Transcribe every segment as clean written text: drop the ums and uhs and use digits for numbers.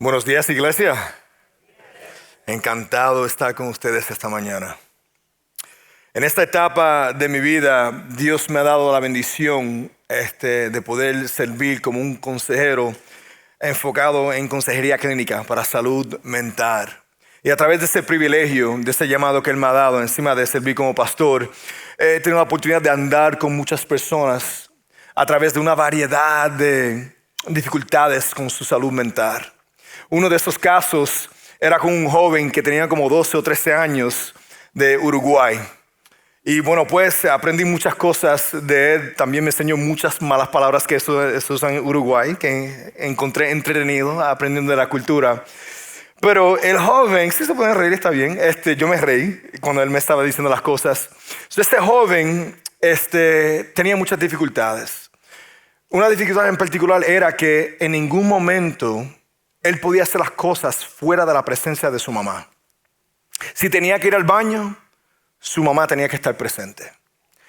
Buenos días, iglesia. Encantado de estar con ustedes esta mañana. En esta etapa de mi vida, Dios me ha dado la bendición de poder servir como un consejero enfocado en consejería clínica para salud mental. Y a través de ese privilegio, de ese llamado que Él me ha dado, encima de servir como pastor, he tenido la oportunidad de andar con muchas personas a través de una variedad de dificultades con su salud mental. Uno de esos casos era con un joven que tenía como 12 o 13 años de Uruguay. Y bueno, pues aprendí muchas cosas de él. También me enseñó muchas malas palabras que se usan en Uruguay, que encontré entretenido aprendiendo de la cultura. Pero el joven, si se pueden reír, está bien. Yo me reí cuando él me estaba diciendo las cosas. Este joven tenía muchas dificultades. Una dificultad en particular era que en ningún momento él podía hacer las cosas fuera de la presencia de su mamá. Si tenía que ir al baño, su mamá tenía que estar presente.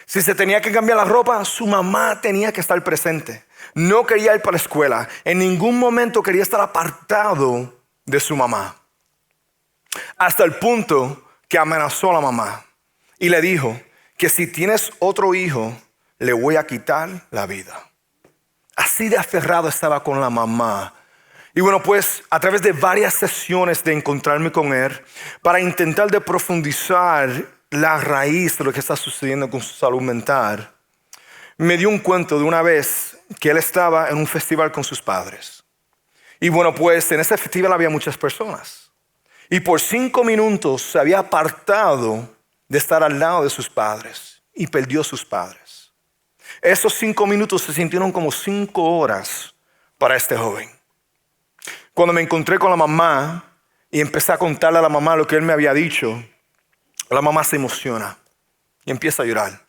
Si se tenía que cambiar la ropa, su mamá tenía que estar presente. No quería ir para la escuela. En ningún momento quería estar apartado de su mamá. Hasta el punto que amenazó a la mamá y le dijo que si tienes otro hijo, le voy a quitar la vida. Así de aferrado estaba con la mamá. Y bueno, pues a través de varias sesiones de encontrarme con él para intentar de profundizar la raíz de lo que está sucediendo con su salud mental, me dio un cuento de una vez que él estaba en un festival con sus padres. Y bueno, pues en ese festival había muchas personas. Y por 5 minutos se había apartado de estar al lado de sus padres y perdió sus padres. Esos 5 minutos se sintieron como 5 horas para este joven. Cuando me encontré con la mamá y empecé a contarle a la mamá lo que él me había dicho, la mamá se emociona y empieza a llorar.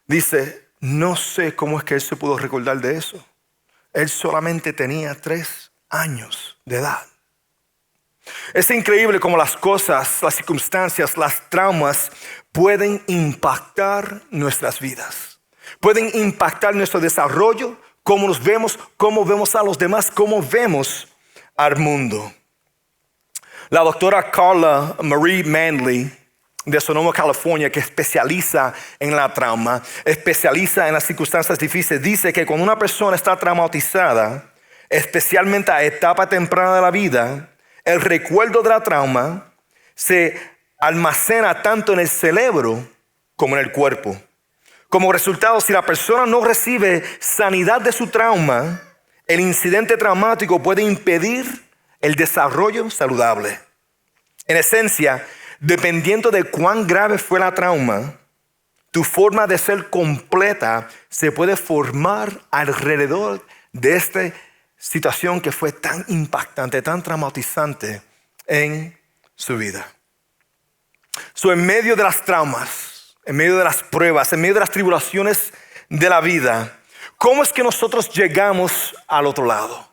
Dice, no sé cómo es que él se pudo recordar de eso. Él solamente tenía 3 años de edad. Es increíble cómo las cosas, las circunstancias, las traumas pueden impactar nuestras vidas. Pueden impactar nuestro desarrollo, cómo nos vemos, cómo vemos a los demás, cómo vemos al mundo. La doctora Carla Marie Manley de Sonoma, California, que especializa en la trauma, especializa en las circunstancias difíciles, dice que cuando una persona está traumatizada, especialmente a etapa temprana de la vida, el recuerdo de la trauma se almacena tanto en el cerebro como en el cuerpo. Como resultado, si la persona no recibe sanidad de su trauma, el incidente traumático puede impedir el desarrollo saludable. En esencia, dependiendo de cuán grave fue la trauma, tu forma de ser completa se puede formar alrededor de esta situación que fue tan impactante, tan traumatizante en su vida. En medio de las traumas, en medio de las pruebas, en medio de las tribulaciones de la vida, ¿cómo es que nosotros llegamos al otro lado?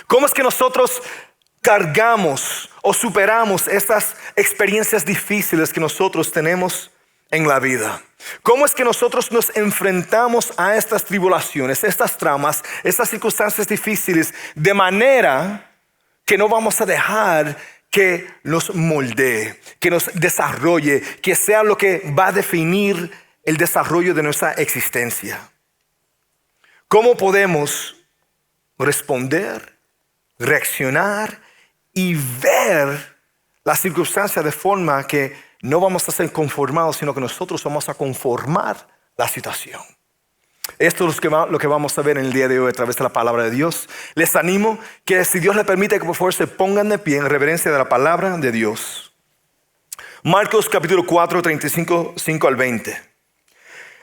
¿Cómo es que nosotros cargamos o superamos estas experiencias difíciles que nosotros tenemos en la vida? ¿Cómo es que nosotros nos enfrentamos a estas tribulaciones, estas traumas, estas circunstancias difíciles de manera que no vamos a dejar que nos moldee, que nos desarrolle, que sea lo que va a definir el desarrollo de nuestra existencia? ¿Cómo podemos responder, reaccionar y ver las circunstancias de forma que no vamos a ser conformados, sino que nosotros vamos a conformar la situación? Esto es lo que vamos a ver en el día de hoy a través de la palabra de Dios. Les animo que si Dios les permite que por favor se pongan de pie en reverencia de la palabra de Dios. Marcos capítulo 4, 35, 5 al 20.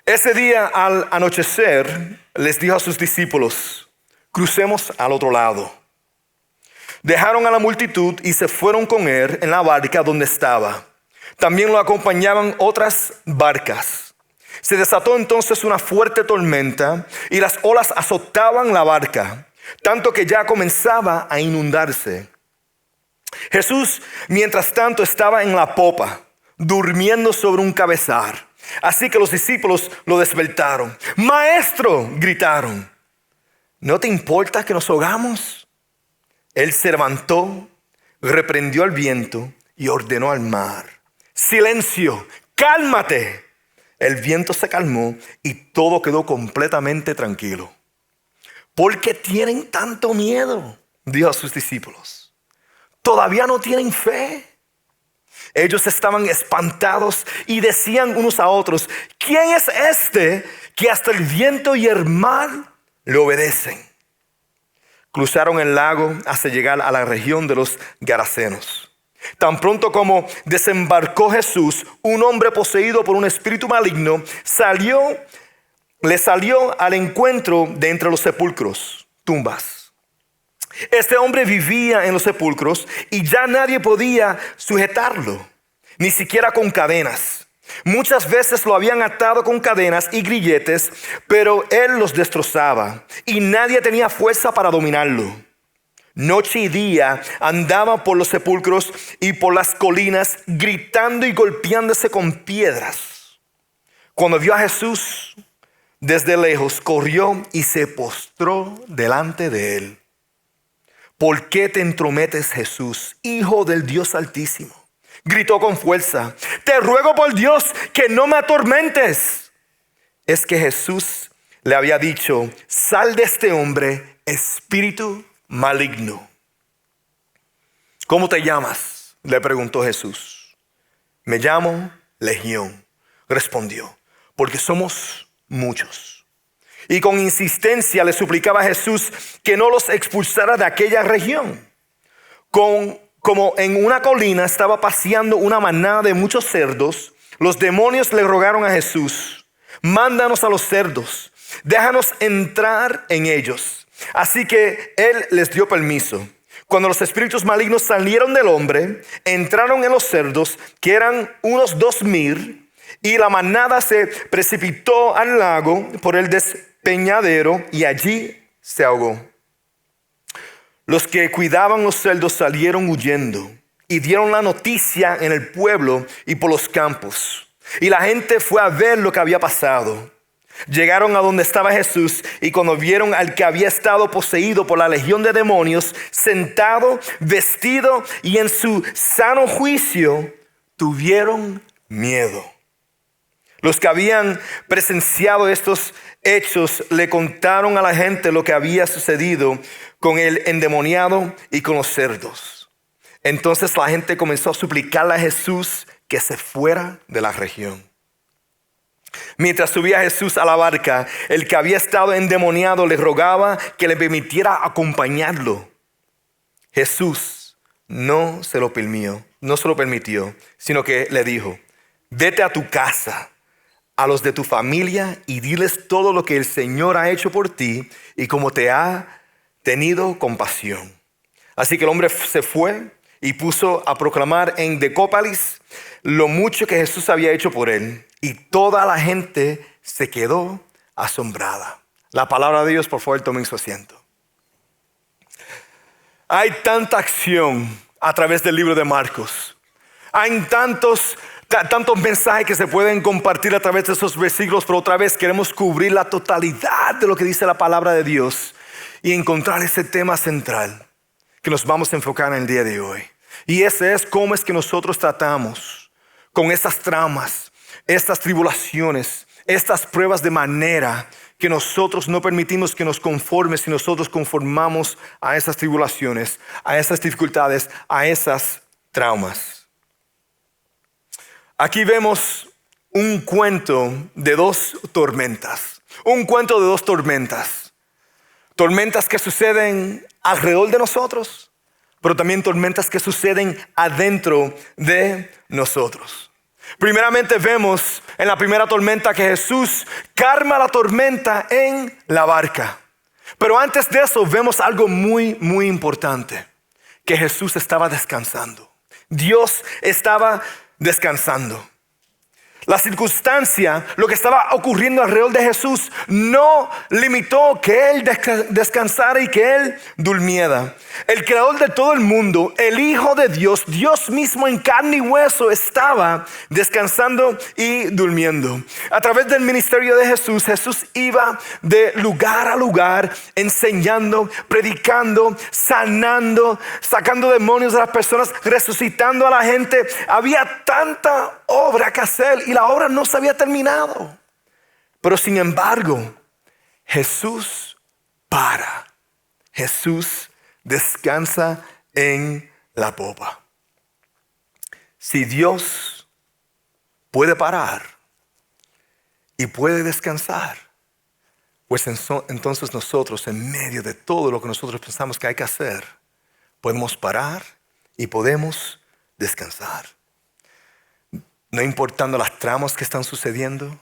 Ese día al anochecer les dijo a sus discípulos, crucemos al otro lado. Dejaron a la multitud y se fueron con él en la barca donde estaba. También lo acompañaban otras barcas. Se desató entonces una fuerte tormenta y las olas azotaban la barca, tanto que ya comenzaba a inundarse. Jesús, mientras tanto, estaba en la popa, durmiendo sobre un cabezal. Así que los discípulos lo despertaron. ¡Maestro!, gritaron. ¿No te importa que nos ahogamos? Él se levantó, reprendió al viento y ordenó al mar: silencio, cálmate. El viento se calmó y todo quedó completamente tranquilo. ¿Por qué tienen tanto miedo?, dijo a sus discípulos. ¿Todavía no tienen fe? Ellos estaban espantados y decían unos a otros: ¿quién es este que hasta el viento y el mar le obedecen? Cruzaron el lago hasta llegar a la región de los Gerasenos. Tan pronto como desembarcó Jesús, un hombre poseído por un espíritu maligno le salió al encuentro de entre los sepulcros, tumbas. Este hombre vivía en los sepulcros y ya nadie podía sujetarlo, ni siquiera con cadenas. Muchas veces lo habían atado con cadenas y grilletes, pero él los destrozaba y nadie tenía fuerza para dominarlo. Noche y día andaba por los sepulcros y por las colinas, gritando y golpeándose con piedras. Cuando vio a Jesús desde lejos, corrió y se postró delante de él. ¿Por qué te entrometes, Jesús, Hijo del Dios Altísimo?, gritó con fuerza. Te ruego por Dios que no me atormentes. Es que Jesús le había dicho: sal de este hombre, espíritu maligno. ¿Cómo te llamas?, le preguntó Jesús. Me llamo Legión, respondió, porque somos muchos. Y con insistencia le suplicaba a Jesús que no los expulsara de aquella región. Como en una colina estaba paseando una manada de muchos cerdos, los demonios le rogaron a Jesús: mándanos a los cerdos, déjanos entrar en ellos. Así que él les dio permiso. Cuando los espíritus malignos salieron del hombre, entraron en los cerdos, que eran unos 2,000, y la manada se precipitó al lago por el despeñadero y allí se ahogó. Los que cuidaban los cerdos salieron huyendo y dieron la noticia en el pueblo y por los campos. Y la gente fue a ver lo que había pasado. Llegaron a donde estaba Jesús y cuando vieron al que había estado poseído por la legión de demonios, sentado, vestido y en su sano juicio, tuvieron miedo. Los que habían presenciado estos hechos le contaron a la gente lo que había sucedido con el endemoniado y con los cerdos. Entonces la gente comenzó a suplicarle a Jesús que se fuera de la región. Mientras subía Jesús a la barca, el que había estado endemoniado le rogaba que le permitiera acompañarlo. Jesús no se lo permitió, sino que le dijo: vete a tu casa, a los de tu familia, y diles todo lo que el Señor ha hecho por ti y cómo te ha tenido compasión. Así que el hombre se fue y puso a proclamar en Decópolis lo mucho que Jesús había hecho por él. Y toda la gente se quedó asombrada. La palabra de Dios, por favor, tomen su asiento. Hay tanta acción a través del libro de Marcos. Hay tantos mensajes que se pueden compartir a través de esos versículos, pero otra vez queremos cubrir la totalidad de lo que dice la palabra de Dios y encontrar ese tema central que nos vamos a enfocar en el día de hoy. Y ese es cómo es que nosotros tratamos con estas tramas, estas tribulaciones, estas pruebas, de manera que nosotros no permitimos que nos conforme, si nosotros conformamos a esas tribulaciones, a esas dificultades, a esas traumas. Aquí vemos un cuento de dos tormentas. Un cuento de dos tormentas. Tormentas que suceden alrededor de nosotros, pero también tormentas que suceden adentro de nosotros. Primeramente vemos en la primera tormenta que Jesús calma la tormenta en la barca. Pero antes de eso vemos algo muy, muy importante. Que Jesús estaba descansando. Dios estaba descansando. La circunstancia, lo que estaba ocurriendo alrededor de Jesús, no limitó que Él descansara y que Él durmiera. El creador de todo el mundo, el Hijo de Dios, Dios mismo en carne y hueso, estaba descansando y durmiendo. A través del ministerio de Jesús, Jesús iba de lugar a lugar, enseñando, predicando, sanando, sacando demonios de las personas, resucitando a la gente. Había tanta obra que hacer y la obra no se había terminado. Pero sin embargo, Jesús para. Jesús descansa en la popa. Si Dios puede parar y puede descansar, pues entonces nosotros, en medio de todo lo que nosotros pensamos que hay que hacer, podemos parar y podemos descansar. No importando las tramas que están sucediendo,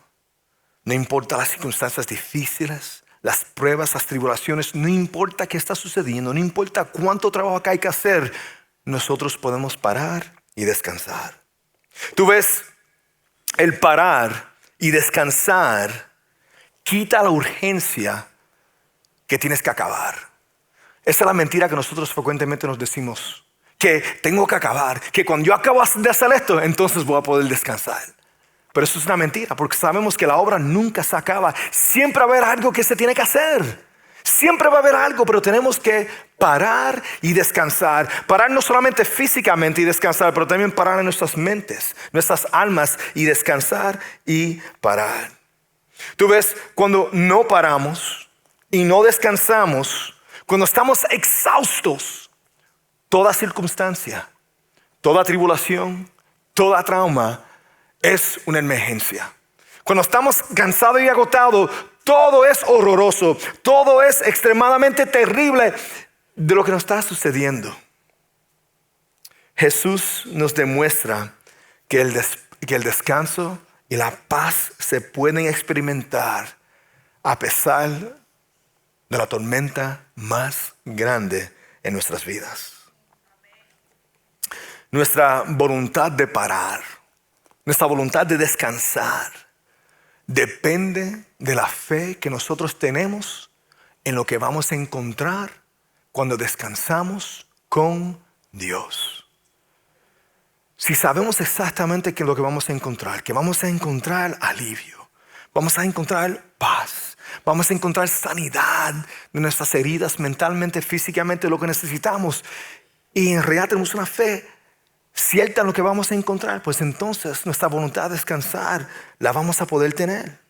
no importa las circunstancias difíciles, las pruebas, las tribulaciones, no importa qué está sucediendo, no importa cuánto trabajo hay que hacer, nosotros podemos parar y descansar. Tú ves, el parar y descansar quita la urgencia que tienes que acabar. Esa es la mentira que nosotros frecuentemente nos decimos. Que tengo que acabar, que cuando yo acabo de hacer esto, entonces voy a poder descansar. Pero eso es una mentira, porque sabemos que la obra nunca se acaba. Siempre va a haber algo que se tiene que hacer. Siempre va a haber algo, pero tenemos que parar y descansar. Parar no solamente físicamente y descansar, pero también parar en nuestras mentes, nuestras almas, y descansar y parar. Tú ves, cuando no paramos y no descansamos, cuando estamos exhaustos, toda circunstancia, toda tribulación, toda trauma es una emergencia. Cuando estamos cansados y agotados, todo es horroroso, todo es extremadamente terrible de lo que nos está sucediendo. Jesús nos demuestra que el descanso y la paz se pueden experimentar a pesar de la tormenta más grande en nuestras vidas. Nuestra voluntad de parar, nuestra voluntad de descansar, depende de la fe que nosotros tenemos en lo que vamos a encontrar cuando descansamos con Dios. Si sabemos exactamente qué es lo que vamos a encontrar, que vamos a encontrar alivio, vamos a encontrar paz, vamos a encontrar sanidad de nuestras heridas mentalmente, físicamente, lo que necesitamos, y en realidad tenemos una fe cierta en lo que vamos a encontrar, pues entonces nuestra voluntad de descansar la vamos a poder tener.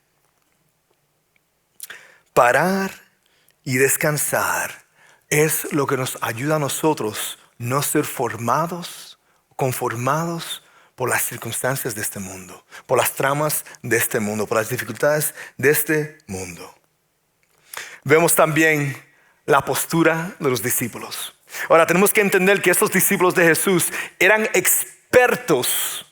Parar y descansar es lo que nos ayuda a nosotros no ser conformados por las circunstancias de este mundo, por las tramas de este mundo, por las dificultades de este mundo. Vemos también la postura de los discípulos. Ahora tenemos que entender que estos discípulos de Jesús eran expertos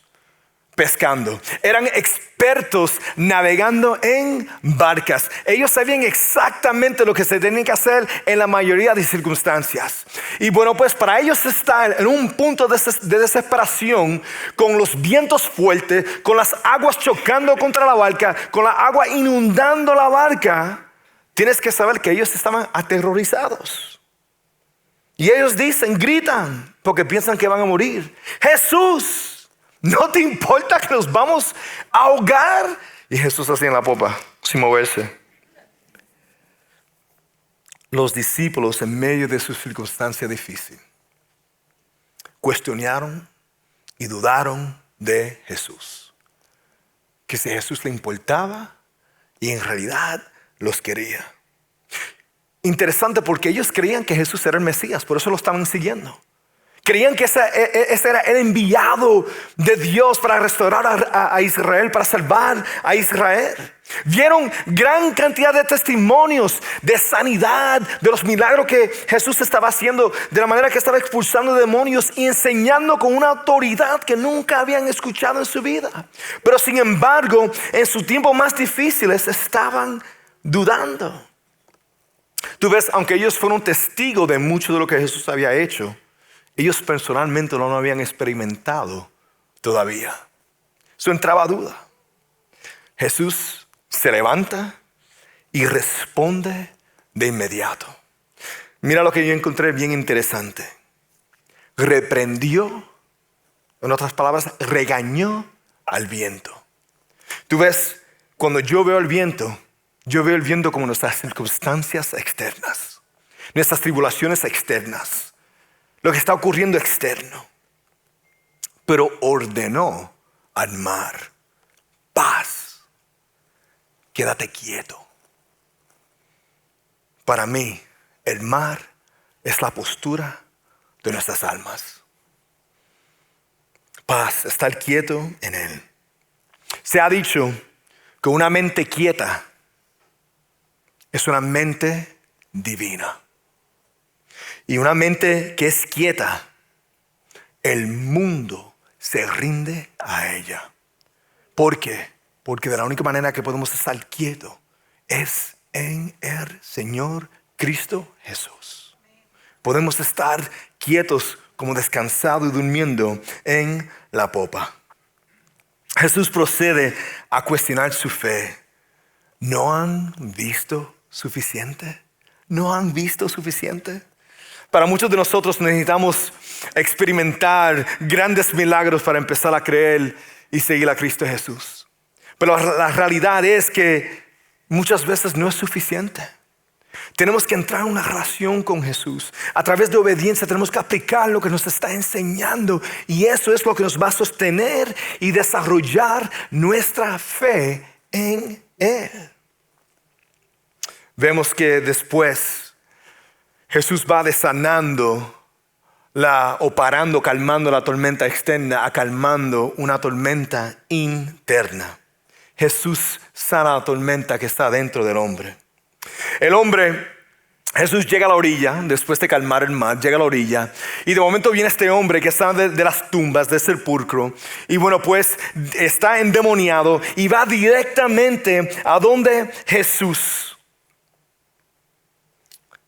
pescando, eran expertos navegando en barcas. Ellos sabían exactamente lo que se tenía que hacer en la mayoría de circunstancias. Y bueno, pues para ellos estar en un punto de desesperación, con los vientos fuertes, con las aguas chocando contra la barca, con la agua inundando la barca, tienes que saber que ellos estaban aterrorizados. Y ellos gritan, porque piensan que van a morir. Jesús, ¿no te importa que nos vamos a ahogar? Y Jesús así en la popa, sin moverse. Los discípulos, en medio de su circunstancia difícil, cuestionaron y dudaron de Jesús. Que si a Jesús le importaba y en realidad los quería. Interesante, porque ellos creían que Jesús era el Mesías, por eso lo estaban siguiendo. Creían que ese era el enviado de Dios para restaurar a Israel, para salvar a Israel. Vieron gran cantidad de testimonios de sanidad, de los milagros que Jesús estaba haciendo, de la manera que estaba expulsando demonios y enseñando con una autoridad que nunca habían escuchado en su vida. Pero sin embargo, en sus tiempos más difíciles estaban dudando. Tú ves, aunque ellos fueron testigos de mucho de lo que Jesús había hecho, ellos personalmente no lo habían experimentado todavía. Eso entraba a duda. Jesús se levanta y responde de inmediato. Mira lo que yo encontré bien interesante. Reprendió, en otras palabras, regañó al viento. Tú ves, cuando yo veo el viento como nuestras circunstancias externas, nuestras tribulaciones externas, lo que está ocurriendo externo. Pero ordenó al mar, paz, quédate quieto. Para mí, el mar es la postura de nuestras almas. Paz, estar quieto en él. Se ha dicho que una mente quieta es una mente divina. Y una mente que es quieta, el mundo se rinde a ella. ¿Por qué? Porque de la única manera que podemos estar quietos es en el Señor Cristo Jesús. Podemos estar quietos como descansados y durmiendo en la popa. Jesús procede a cuestionar su fe. ¿No han visto suficiente? ¿No han visto suficiente? Para muchos de nosotros necesitamos experimentar grandes milagros para empezar a creer y seguir a Cristo Jesús. Pero la realidad es que muchas veces no es suficiente. Tenemos que entrar en una relación con Jesús. A través de obediencia tenemos que aplicar lo que nos está enseñando. Y eso es lo que nos va a sostener y desarrollar nuestra fe en Él. Vemos que después Jesús va desanando calmando la tormenta externa, calmando una tormenta interna. Jesús sana la tormenta que está dentro del hombre. Jesús llega a la orilla, después de calmar el mar, llega a la orilla. Y de momento viene este hombre que está de las tumbas, del sepulcro. Y bueno, pues está endemoniado y va directamente a donde Jesús.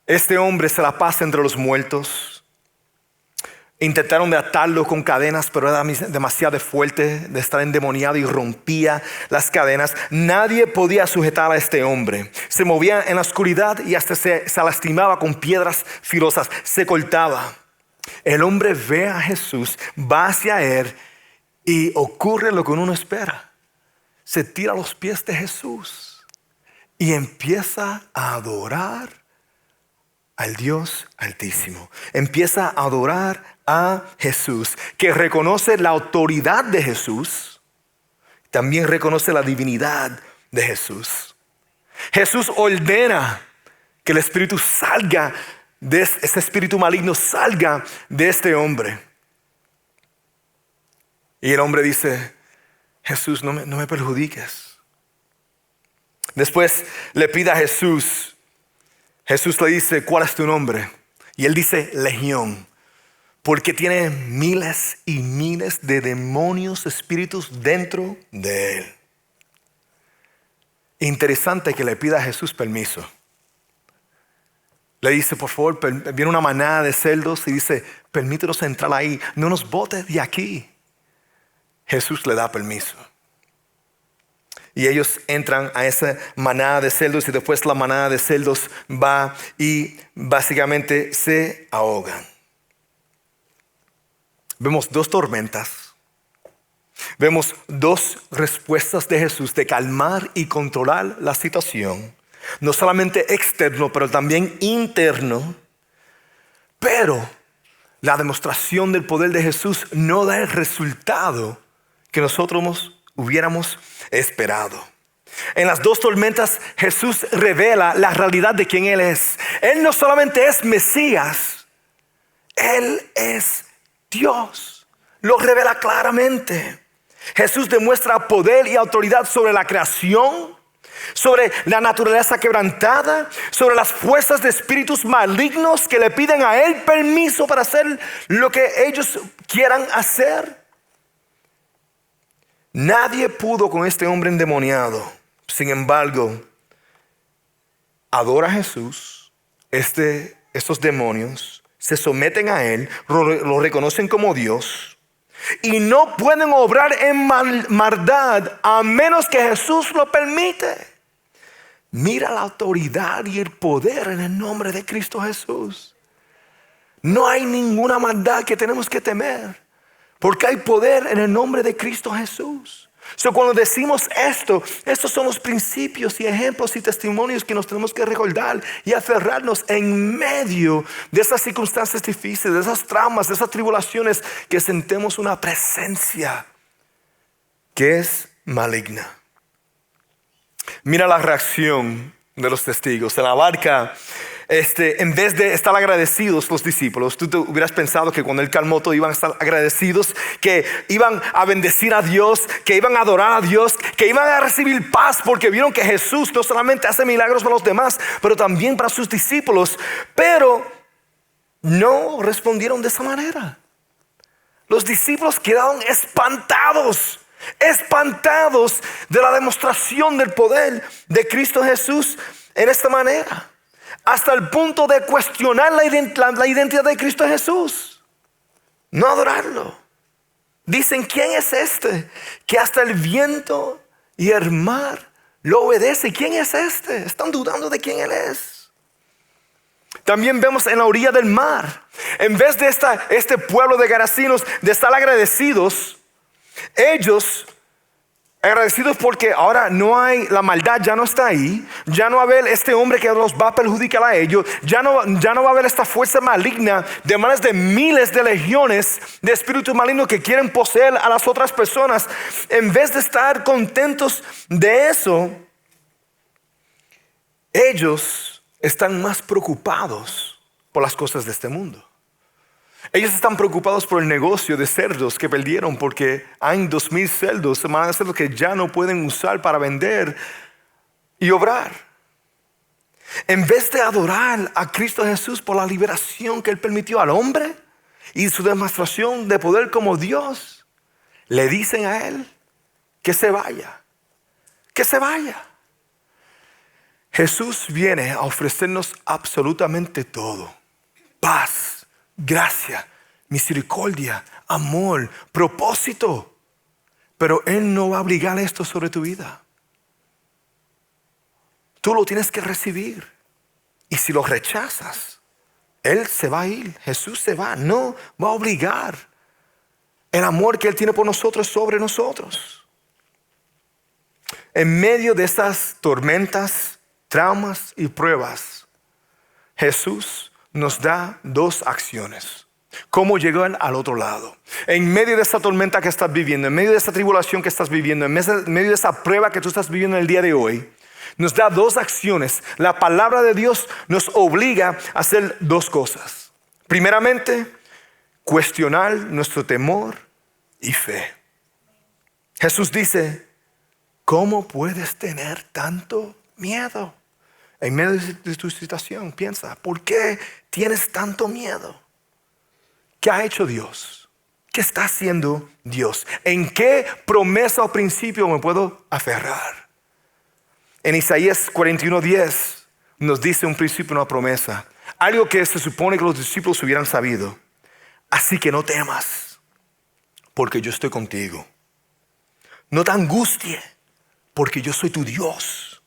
Este hombre se la pasa entre los muertos. Intentaron de atarlo con cadenas, pero era demasiado fuerte de estar endemoniado y rompía las cadenas. Nadie podía sujetar a este hombre. Se movía en la oscuridad y hasta se lastimaba con piedras filosas. Se cortaba. El hombre ve a Jesús, va hacia él y ocurre lo que uno no espera. Se tira a los pies de Jesús y empieza a adorar al Dios Altísimo. Empieza a adorar a Jesús, que reconoce la autoridad de Jesús, también reconoce la divinidad de Jesús. Jesús ordena que el espíritu salga, ese espíritu maligno salga de este hombre. Y el hombre dice, Jesús, no me perjudiques. Después le pide a Jesús le dice, ¿cuál es tu nombre? Y él dice, Legión. Porque tiene miles y miles de demonios, espíritus dentro de él. Interesante que le pida a Jesús permiso. Le dice, por favor, viene una manada de cerdos y dice, permítenos entrar ahí, no nos botes de aquí. Jesús le da permiso. Y ellos entran a esa manada de cerdos y después la manada de cerdos va y básicamente se ahogan. Vemos dos tormentas. Vemos dos respuestas de Jesús de calmar y controlar la situación. No solamente externo, pero también interno. Pero la demostración del poder de Jesús no da el resultado que nosotros hubiéramos esperado. En las dos tormentas Jesús revela la realidad de quién Él es. Él no solamente es Mesías, Él es Dios. Lo revela claramente. Jesús demuestra poder y autoridad sobre la creación, sobre la naturaleza quebrantada, sobre las fuerzas de espíritus malignos que le piden a Él permiso para hacer lo que ellos quieran hacer. Nadie pudo con este hombre endemoniado. Sin embargo, adora a Jesús. Estos demonios se someten a Él, lo reconocen como Dios. y no pueden obrar en maldad a menos que Jesús lo permite. Mira la autoridad y el poder en el nombre de Cristo Jesús. No hay ninguna maldad que tenemos que temer, porque hay poder en el nombre de Cristo Jesús. Cuando decimos esto, estos son los principios y ejemplos y testimonios que nos tenemos que recordar y aferrarnos en medio de esas circunstancias difíciles, de esas traumas, de esas tribulaciones, que sentemos una presencia que es maligna. Mira la reacción de los testigos. En la barca, en vez de estar agradecidos los discípulos, tú te hubieras pensado que cuando Él calmó todo iban a estar agradecidos, que iban a bendecir a Dios, que iban a adorar a Dios, que iban a recibir paz porque vieron que Jesús no solamente hace milagros para los demás, pero también para sus discípulos. Pero no respondieron de esa manera. Los discípulos quedaron espantados de la demostración del poder de Cristo Jesús en esta manera, hasta el punto de cuestionar la identidad de Cristo Jesús, no adorarlo. Dicen: ¿quién es este que hasta el viento y el mar lo obedece? ¿Quién es este? Están dudando de quién Él es. También vemos en la orilla del mar, en vez de este pueblo de gerasenos de estar agradecidos, ellos agradecidos porque ahora no hay, la maldad ya no está ahí, ya no va a haber este hombre que los va a perjudicar a ellos, ya no va a haber esta fuerza maligna de más de miles de legiones de espíritus malignos que quieren poseer a las otras personas. En vez de estar contentos de eso, ellos están más preocupados por las cosas de este mundo. Ellos están preocupados por el negocio de cerdos que perdieron, porque hay 2,000 cerdos, semanas de cerdos que ya no pueden usar para vender y obrar. En vez de adorar a Cristo Jesús por la liberación que Él permitió al hombre y su demostración de poder como Dios, le dicen a Él que se vaya, que se vaya. Jesús viene a ofrecernos absolutamente todo: paz, gracia, misericordia, amor, propósito. Pero Él no va a obligar esto sobre tu vida. Tú lo tienes que recibir. Y si lo rechazas, Él se va a ir. Jesús se va. No va a obligar el amor que Él tiene por nosotros sobre nosotros. En medio de estas tormentas, traumas y pruebas, Jesús nos da 2 acciones. ¿Cómo llegar al otro lado? En medio de esta tormenta que estás viviendo, en medio de esta tribulación que estás viviendo, en medio de esta prueba que tú estás viviendo en el día de hoy, nos da 2 acciones. La palabra de Dios nos obliga a hacer 2 cosas. Primeramente, cuestionar nuestro temor y fe. Jesús dice: ¿cómo puedes tener tanto miedo? En medio de tu situación, piensa: ¿por qué tienes tanto miedo? ¿Qué ha hecho Dios? ¿Qué está haciendo Dios? ¿En qué promesa o principio me puedo aferrar? En Isaías 41:10 nos dice un principio, una promesa, algo que se supone que los discípulos hubieran sabido. Así que no temas, porque yo estoy contigo. No te angusties, porque yo soy tu Dios.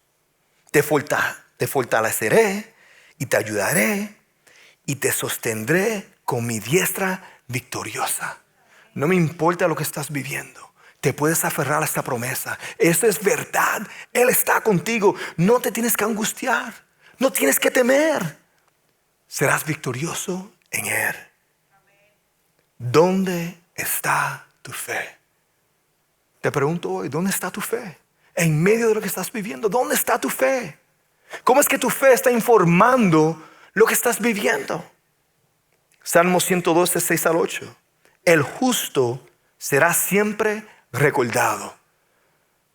Te fortaleceré y te ayudaré y te sostendré con mi diestra victoriosa. No me importa lo que estás viviendo. Te puedes aferrar a esta promesa. Esto es verdad. Él está contigo. No te tienes que angustiar. No tienes que temer. Serás victorioso en Él. ¿Dónde está tu fe? Te pregunto hoy, ¿dónde está tu fe? En medio de lo que estás viviendo, ¿dónde está tu fe? ¿Cómo es que tu fe está informando lo que estás viviendo? Salmo 112, 6 al 8. El justo será siempre recordado.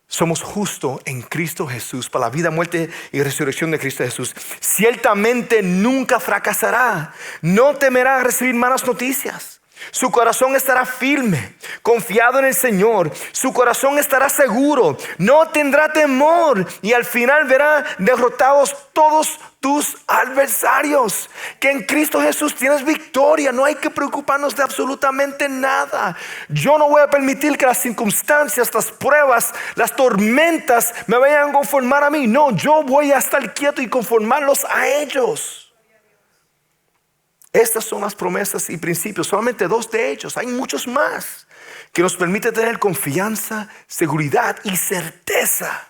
Somos justos en Cristo Jesús, para la vida, muerte y resurrección de Cristo Jesús. Ciertamente nunca fracasará. No temerá recibir malas noticias. Su corazón estará firme, confiado en el Señor. Su corazón estará seguro, no tendrá temor y al final verá derrotados todos tus adversarios. Que en Cristo Jesús tienes victoria, no hay que preocuparnos de absolutamente nada. Yo no voy a permitir que las circunstancias, las pruebas, las tormentas me vayan a conformar a mí. No, yo voy a estar quieto y conformarlos a ellos. Estas son las promesas y principios, solamente 2 de ellos. Hay muchos más que nos permiten tener confianza, seguridad y certeza.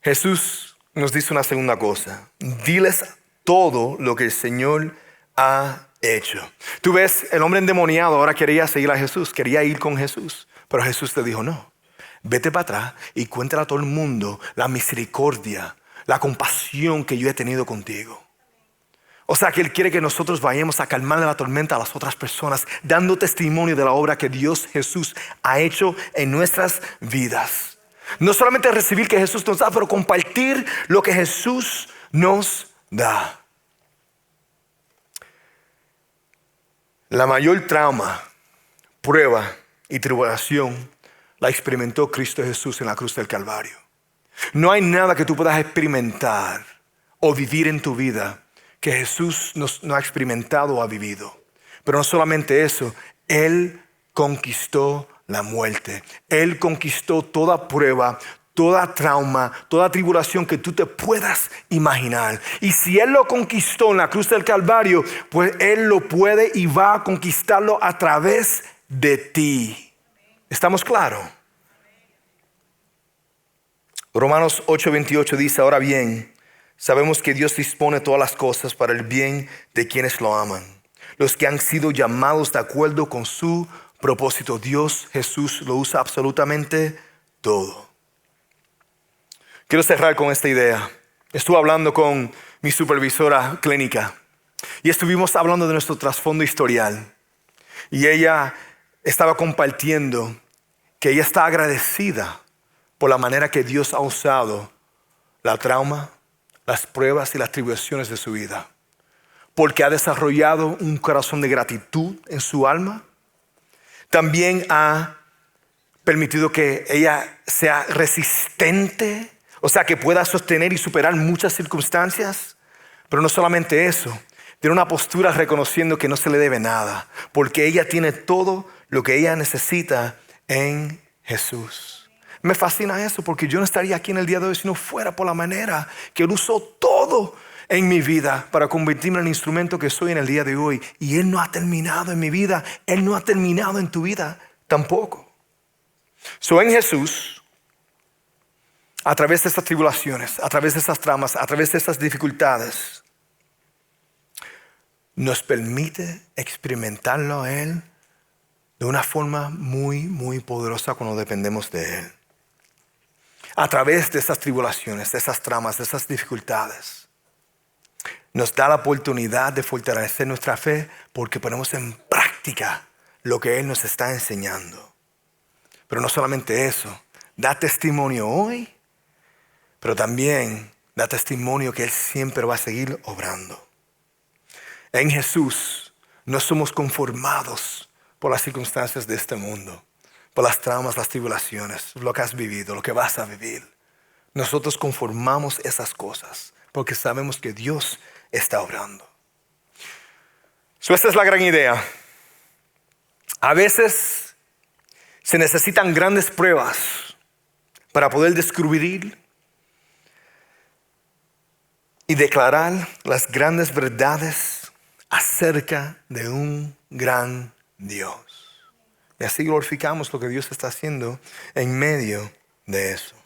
Jesús nos dice una segunda cosa: diles todo lo que el Señor ha hecho. Tú ves, el hombre endemoniado ahora quería seguir a Jesús, quería ir con Jesús, pero Jesús te dijo: no, vete para atrás y cuéntale a todo el mundo la misericordia, la compasión que yo he tenido contigo. O sea que Él quiere que nosotros vayamos a calmar la tormenta a las otras personas, dando testimonio de la obra que Dios Jesús ha hecho en nuestras vidas. No solamente recibir que Jesús nos da, pero compartir lo que Jesús nos da. La mayor trauma, prueba y tribulación la experimentó Cristo Jesús en la cruz del Calvario. No hay nada que tú puedas experimentar o vivir en tu vida que Jesús no ha experimentado o ha vivido. Pero no solamente eso, Él conquistó la muerte. Él conquistó toda prueba, toda trauma, toda tribulación que tú te puedas imaginar. Y si Él lo conquistó en la cruz del Calvario, pues Él lo puede y va a conquistarlo a través de ti. ¿Estamos claros? Romanos 8:28 dice: ahora bien, sabemos que Dios dispone todas las cosas para el bien de quienes lo aman, los que han sido llamados de acuerdo con su propósito. Dios, Jesús, lo usa absolutamente todo. Quiero cerrar con esta idea. Estuve hablando con mi supervisora clínica y estuvimos hablando de nuestro trasfondo historial. Y ella estaba compartiendo que ella está agradecida por la manera que Dios ha usado la trauma, las pruebas y las tribulaciones de su vida, porque ha desarrollado un corazón de gratitud en su alma. También ha permitido que ella sea resistente, o sea, que pueda sostener y superar muchas circunstancias. Pero no solamente eso, tiene una postura reconociendo que no se le debe nada, porque ella tiene todo lo que ella necesita en Jesús. Me fascina eso, porque yo no estaría aquí en el día de hoy si no fuera por la manera que Él usó todo en mi vida para convertirme en el instrumento que soy en el día de hoy. Y Él no ha terminado en mi vida, Él no ha terminado en tu vida tampoco. En Jesús, a través de estas tribulaciones, a través de estas traumas, a través de estas dificultades, nos permite experimentarlo a Él de una forma muy, muy poderosa cuando dependemos de Él. A través de esas tribulaciones, de esas traumas, de esas dificultades, nos da la oportunidad de fortalecer nuestra fe porque ponemos en práctica lo que Él nos está enseñando. Pero no solamente eso, da testimonio hoy, pero también da testimonio que Él siempre va a seguir obrando. En Jesús no somos conformados por las circunstancias de este mundo, por las traumas, las tribulaciones, lo que has vivido, lo que vas a vivir. Nosotros conformamos esas cosas porque sabemos que Dios está obrando. Esta es la gran idea. A veces se necesitan grandes pruebas para poder descubrir y declarar las grandes verdades acerca de un gran Dios. Y así glorificamos lo que Dios está haciendo en medio de eso.